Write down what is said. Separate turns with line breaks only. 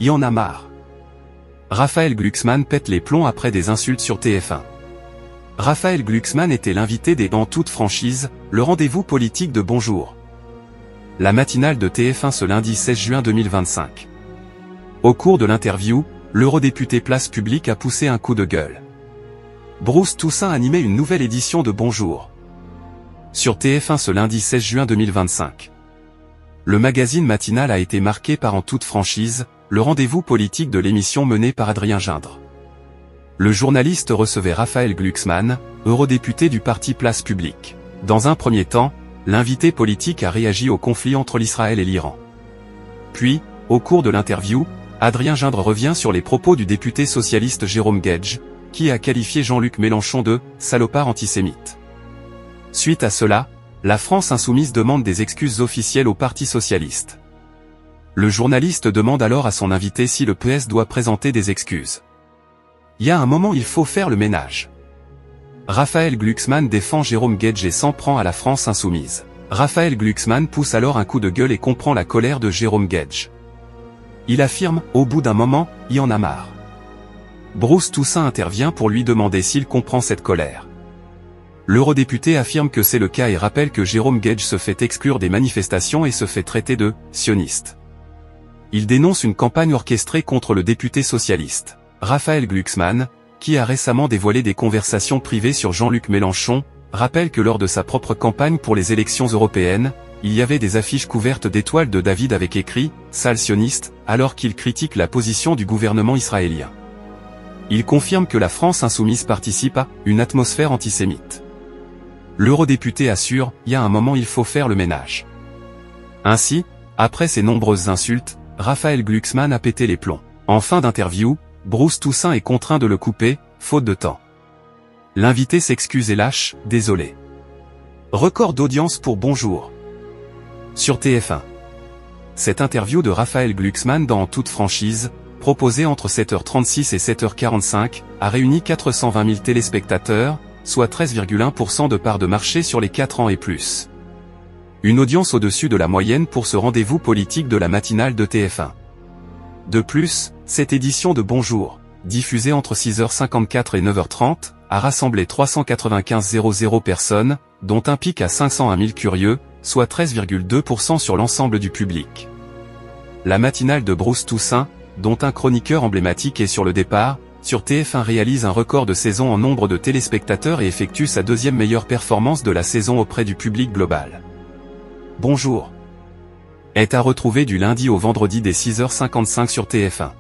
Y en a marre. Raphaël Glucksmann pète les plombs après des insultes sur TF1. Raphaël Glucksmann était l'invité des En toute franchise, le rendez-vous politique de Bonjour. La matinale de TF1 ce lundi 16 juin 2025. Au cours de l'interview, l'eurodéputé Place Publique a poussé un coup de gueule. Bruce Toussaint animait une nouvelle édition de Bonjour. Sur TF1 ce lundi 16 juin 2025. Le magazine matinal a été marqué par En toute franchise, le rendez-vous politique de l'émission menée par Adrien Gindre. Le journaliste recevait Raphaël Glucksmann, eurodéputé du parti Place Publique. Dans un premier temps, l'invité politique a réagi au conflit entre l'Israël et l'Iran. Puis, au cours de l'interview, Adrien Gindre revient sur les propos du député socialiste Jérôme Guedj, qui a qualifié Jean-Luc Mélenchon de « salopard antisémite ». Suite à cela, la France insoumise demande des excuses officielles au Parti socialiste. Le journaliste demande alors à son invité si le PS doit présenter des excuses. Il y a un moment il faut faire le ménage. Raphaël Glucksmann défend Jérôme Guedj et s'en prend à la France insoumise. Raphaël Glucksmann pousse alors un coup de gueule et comprend la colère de Jérôme Guedj. Il affirme, au bout d'un moment, il y en a marre. Bruce Toussaint intervient pour lui demander s'il comprend cette colère. L'eurodéputé affirme que c'est le cas et rappelle que Jérôme Guedj se fait exclure des manifestations et se fait traiter de « sioniste ». Il dénonce une campagne orchestrée contre le député socialiste. Raphaël Glucksmann, qui a récemment dévoilé des conversations privées sur Jean-Luc Mélenchon, rappelle que lors de sa propre campagne pour les élections européennes, il y avait des affiches couvertes d'étoiles de David avec écrit « sale sioniste » alors qu'il critique la position du gouvernement israélien. Il confirme que la France insoumise participe à une atmosphère antisémite. L'eurodéputé assure « il y a un moment il faut faire le ménage ». Ainsi, après ces nombreuses insultes, Raphaël Glucksmann a pété les plombs. En fin d'interview, Bruce Toussaint est contraint de le couper, faute de temps. L'invité s'excuse et lâche « désolé ». Record d'audience pour Bonjour. Sur TF1. Cette interview de Raphaël Glucksmann dans En toute franchise, proposée entre 7h36 et 7h45, a réuni 420 000 téléspectateurs, soit 13,1% de part de marché sur les 4 ans et plus. Une audience au-dessus de la moyenne pour ce rendez-vous politique de la matinale de TF1. De plus, cette édition de Bonjour, diffusée entre 6h54 et 9h30, a rassemblé 395 000 personnes, dont un pic à 501 000 curieux, soit 13,2% sur l'ensemble du public. La matinale de Bruce Toussaint, dont un chroniqueur emblématique est sur le départ, sur TF1 réalise un record de saison en nombre de téléspectateurs et effectue sa deuxième meilleure performance de la saison auprès du public global. Bonjour est à retrouver du lundi au vendredi dès 6h55 sur TF1.